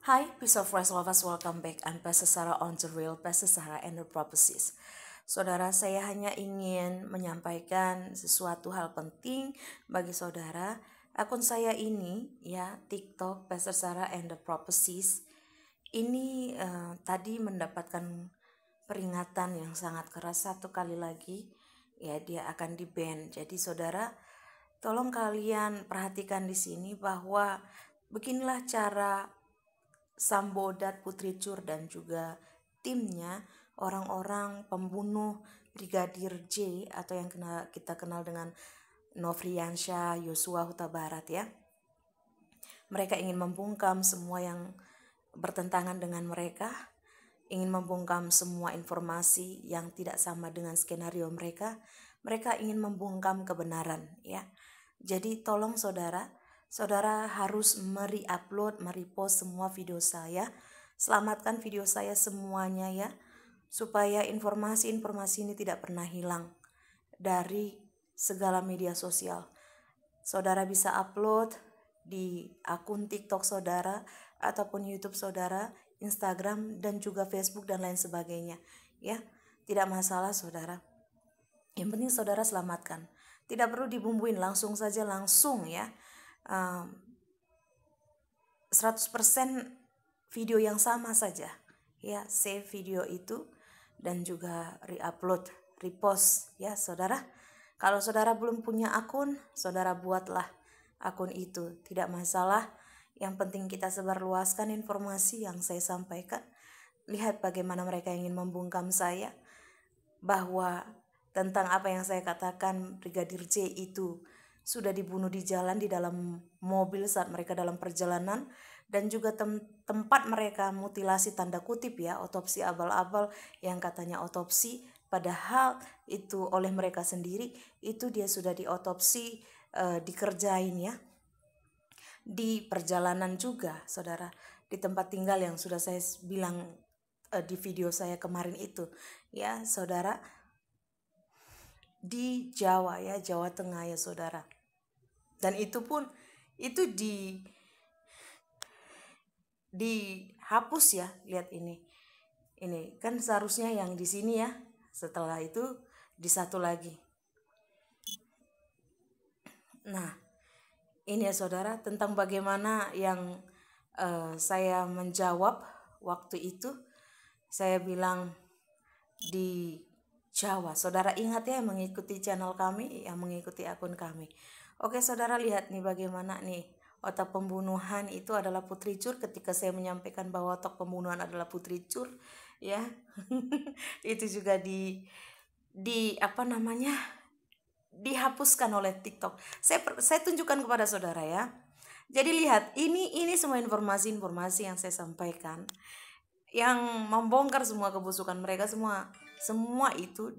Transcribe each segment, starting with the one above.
Hi, peace of Christ lovers, welcome back. I'm Pastor Sarah on the real Pastor Sarah and the prophecies. Saudara, saya hanya ingin menyampaikan sesuatu hal penting bagi saudara. Akun saya ini, ya, TikTok Pastor Sarah and the prophecies, ini tadi mendapatkan peringatan yang sangat keras satu kali lagi. Ya, dia akan di-ban. Jadi saudara, tolong kalian perhatikan di sini bahwa beginilah cara Sambodat, Putri Cur dan juga timnya, orang-orang pembunuh Brigadir J atau yang kita kenal dengan Nofriansyah Yosua Huta Barat, ya. Mereka ingin membungkam semua yang bertentangan dengan mereka, ingin membungkam semua informasi yang tidak sama dengan skenario mereka. Mereka ingin membungkam kebenaran, ya. Jadi tolong saudara harus mereupload, merepost semua video saya. Selamatkan video saya semuanya, ya, supaya informasi-informasi ini tidak pernah hilang dari segala media sosial. Saudara bisa upload di akun TikTok saudara ataupun YouTube saudara, Instagram dan juga Facebook dan lain sebagainya, ya. Tidak masalah saudara. Yang penting saudara selamatkan. Tidak perlu dibumbuin, langsung saja, ya. 100% video yang sama saja, ya. Save video itu dan juga reupload, repost, ya saudara. Kalau saudara belum punya akun, saudara buatlah akun itu, tidak masalah. Yang penting kita sebarluaskan informasi yang saya sampaikan. Lihat bagaimana mereka ingin membungkam saya, bahwa tentang apa yang saya katakan Brigadir J itu sudah dibunuh di jalan, di dalam mobil saat mereka dalam perjalanan, dan juga tempat mereka mutilasi tanda kutip, ya, otopsi abal-abal yang katanya otopsi, padahal itu oleh mereka sendiri. Itu dia sudah diotopsi, dikerjain, ya, di perjalanan juga saudara, di tempat tinggal yang sudah saya bilang di video saya kemarin itu, ya saudara, di Jawa, ya, Jawa Tengah, ya saudara. Dan itu pun itu dihapus, ya. Lihat ini kan seharusnya yang di sini, ya, setelah itu di satu lagi. Nah, ini, ya saudara, tentang bagaimana yang saya menjawab waktu itu. Saya bilang di Jawa. Saudara ingat, ya, yang mengikuti channel kami, yang mengikuti akun kami. Oke saudara, lihat nih bagaimana nih otak pembunuhan itu adalah Putri Cur. Ketika saya menyampaikan bahwa otak pembunuhan adalah Putri Cur, ya. Itu juga dihapuskan oleh TikTok. Saya tunjukkan kepada saudara, ya. Jadi lihat, ini semua informasi yang saya sampaikan, yang membongkar semua kebusukan mereka, semua itu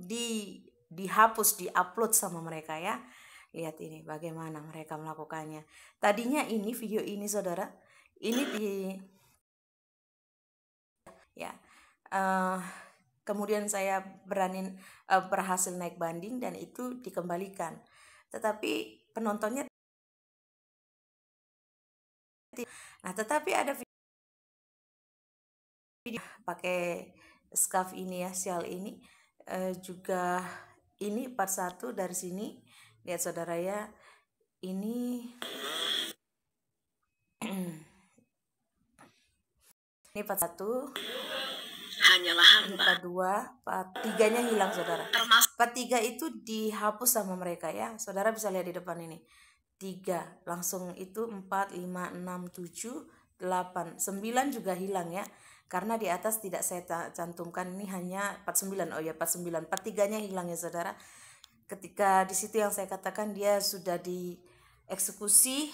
dihapus, diupload sama mereka, ya. Lihat ini bagaimana mereka melakukannya. Tadinya ini video ini saudara, ini ya, kemudian saya berhasil naik banding dan itu dikembalikan. Tetapi penontonnya, tetapi ada video pakai scarf ini, ya, sial ini, juga ini part 1 dari sini. Lihat saudara, ya, ini ini part 1, hanyalah ini hamba. part 2, part 3-nya hilang saudara. Part 3 itu dihapus sama mereka, ya. Saudara bisa lihat di depan ini. 3 langsung itu 4, 5, 6, 7, 8, 9 juga hilang, ya. Karena di atas tidak saya cantumkan, ini hanya part 9. Oh ya, part 9. Part 3-nya hilang, ya saudara. Ketika di situ yang saya katakan dia sudah dieksekusi,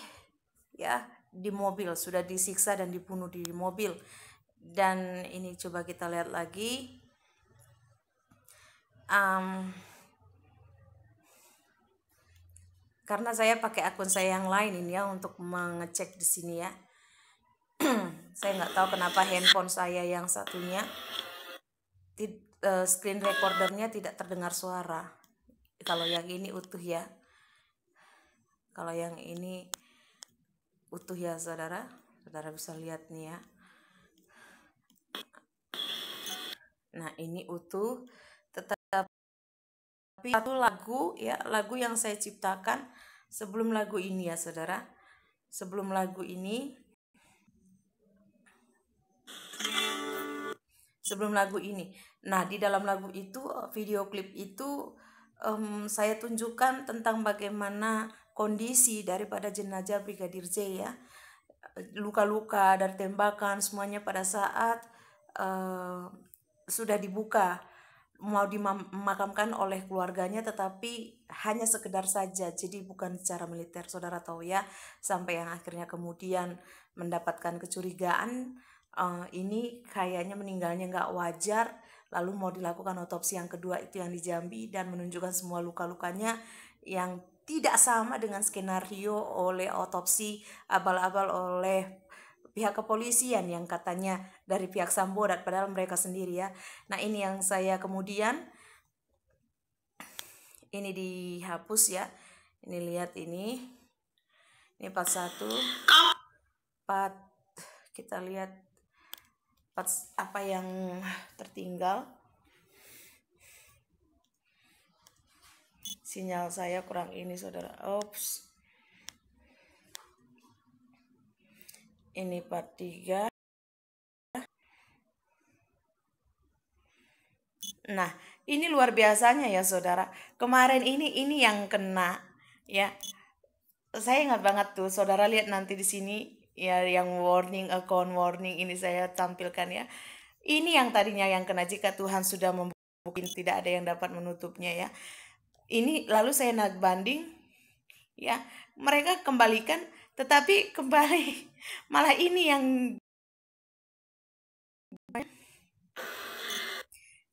ya, di mobil, sudah disiksa dan dibunuh di mobil. Dan ini coba kita lihat lagi. Karena saya pakai akun saya yang lain ini, ya, untuk mengecek di sini, ya. Saya nggak tahu kenapa handphone saya yang satunya screen recordernya tidak terdengar suara. Kalau yang ini utuh, ya. Kalau yang ini utuh, ya saudara. Saudara bisa lihat nih, ya. Nah, ini utuh, tetapi satu lagu ya, lagu yang saya ciptakan sebelum lagu ini ya saudara. Sebelum lagu ini, nah di dalam lagu itu, video klip itu saya tunjukkan tentang bagaimana kondisi daripada jenazah Brigadir J ya, luka-luka dari tembakan semuanya pada saat sudah dibuka mau dimakamkan oleh keluarganya, tetapi hanya sekedar saja, jadi bukan secara militer. Saudara tahu ya, sampai yang akhirnya kemudian mendapatkan kecurigaan, ini kayaknya meninggalnya nggak wajar, lalu mau dilakukan otopsi yang kedua itu yang di Jambi, dan menunjukkan semua luka-lukanya yang tidak sama dengan skenario oleh otopsi abal-abal oleh pihak kepolisian yang katanya dari pihak Sambo, padahal mereka sendiri ya. Nah, ini yang saya kemudian ini dihapus ya. Ini lihat ini part 1. Part kita lihat part apa yang tertinggal. Sinyal saya kurang ini saudara. Oops. Ini part 3. Nah, ini luar biasanya ya saudara. Kemarin ini yang kena ya. Saya ingat banget tuh, saudara lihat nanti di sini ya, yang warning, account warning ini saya tampilkan ya. Ini yang tadinya yang kena, jika Tuhan sudah membuktikan tidak ada yang dapat menutupnya ya. Ini lalu saya naik banding ya, mereka kembalikan, tetapi kembali malah ini yang,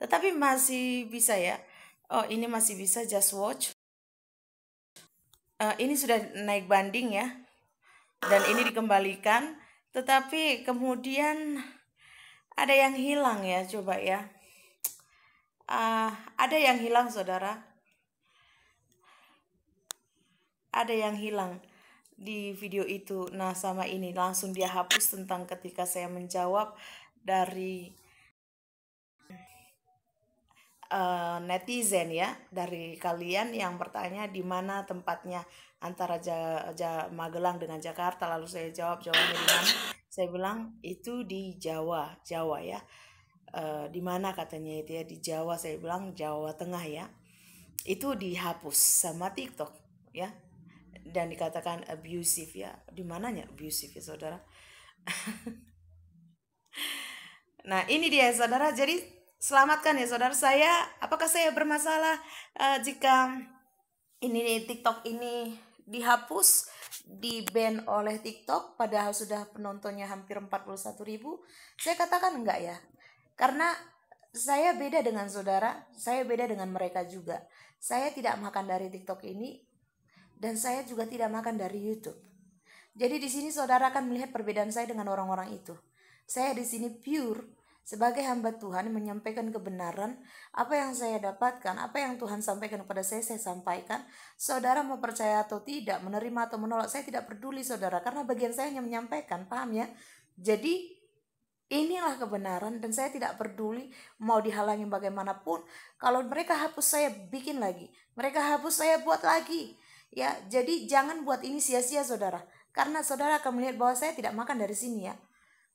tetapi masih bisa ya. Oh, ini masih bisa, just watch. Ini sudah naik banding ya, dan ini dikembalikan, tetapi kemudian ada yang hilang ya, coba ya. Ada yang hilang saudara, ada yang hilang di video itu. Nah, sama ini langsung dia hapus tentang ketika saya menjawab dari netizen ya, dari kalian yang bertanya di mana tempatnya antara Magelang dengan Jakarta, lalu saya jawab jawabannya di mana. Saya bilang itu di Jawa ya. Di mana katanya itu ya, di Jawa. Saya bilang Jawa Tengah ya. Itu dihapus sama TikTok ya, dan dikatakan abusive ya. Di mananya abusive ya saudara? Nah, ini dia saudara. Jadi selamatkan ya saudara saya. Apakah saya bermasalah jika ini TikTok ini dihapus, di-ban oleh TikTok, padahal sudah penontonnya hampir 41.000? Saya katakan enggak ya. Karena saya beda dengan saudara, saya beda dengan mereka juga. Saya tidak makan dari TikTok ini, dan saya juga tidak makan dari YouTube. Jadi di sini saudara akan melihat perbedaan saya dengan orang-orang itu. Saya di sini pure sebagai hamba Tuhan, menyampaikan kebenaran. Apa yang saya dapatkan, apa yang Tuhan sampaikan kepada saya sampaikan. Saudara mau percaya atau tidak, menerima atau menolak, saya tidak peduli saudara, karena bagian saya hanya menyampaikan, paham ya? Jadi inilah kebenaran, dan saya tidak peduli mau dihalangi bagaimanapun. Kalau mereka hapus, saya bikin lagi. Mereka hapus, saya buat lagi. Ya, jadi jangan buat ini sia-sia saudara, karena saudara akan melihat bahwa saya tidak makan dari sini ya.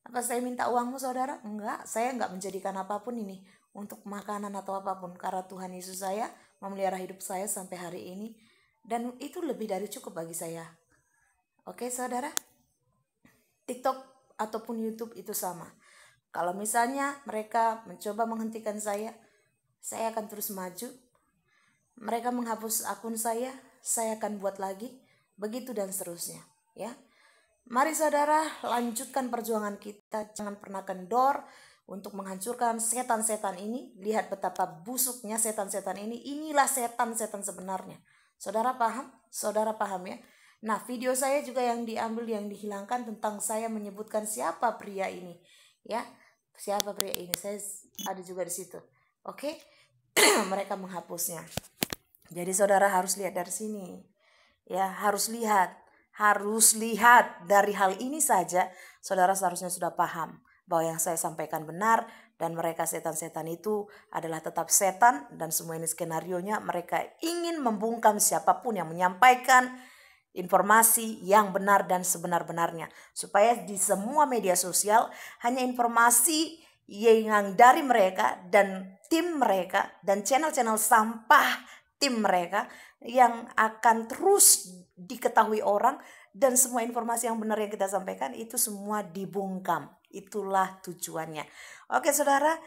Apa saya minta uangmu saudara? Enggak, saya enggak menjadikan apapun ini untuk makanan atau apapun, karena Tuhan Yesus saya memelihara hidup saya sampai hari ini, dan itu lebih dari cukup bagi saya. Oke saudara, TikTok ataupun YouTube itu sama. Kalau misalnya mereka mencoba menghentikan saya akan terus maju. Mereka menghapus akun saya akan buat lagi, begitu dan seterusnya ya. Mari saudara, lanjutkan perjuangan kita. Jangan pernah kendor untuk menghancurkan setan-setan ini. Lihat betapa busuknya setan-setan ini. Inilah setan-setan sebenarnya. Saudara paham? Saudara paham ya? Nah, video saya juga yang diambil, yang dihilangkan tentang saya menyebutkan siapa pria ini. Ya, siapa pria ini. Saya ada juga di situ. Oke? Mereka menghapusnya. Jadi saudara harus lihat dari sini. Ya, harus lihat dari hal ini saja, saudara seharusnya sudah paham bahwa yang saya sampaikan benar dan mereka setan-setan itu adalah tetap setan, dan semua ini skenarionya mereka ingin membungkam siapapun yang menyampaikan informasi yang benar dan sebenar-benarnya, supaya di semua media sosial hanya informasi yang dari mereka dan tim mereka dan channel-channel sampah tim mereka yang akan terus diketahui orang, dan semua informasi yang benar yang kita sampaikan itu semua dibungkam. Itulah tujuannya. Oke saudara,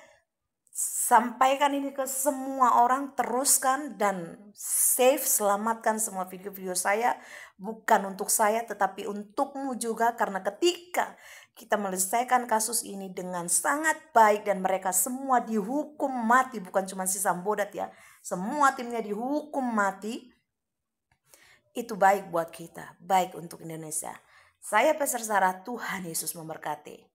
sampaikan ini ke semua orang, teruskan dan save, selamatkan semua video-video saya, bukan untuk saya tetapi untukmu juga, karena ketika kita menyelesaikan kasus ini dengan sangat baik dan mereka semua dihukum mati, bukan cuma si Sambodat ya, semua timnya dihukum mati, itu baik buat kita, baik untuk Indonesia. Saya Pastor Sarah, Tuhan Yesus memberkati.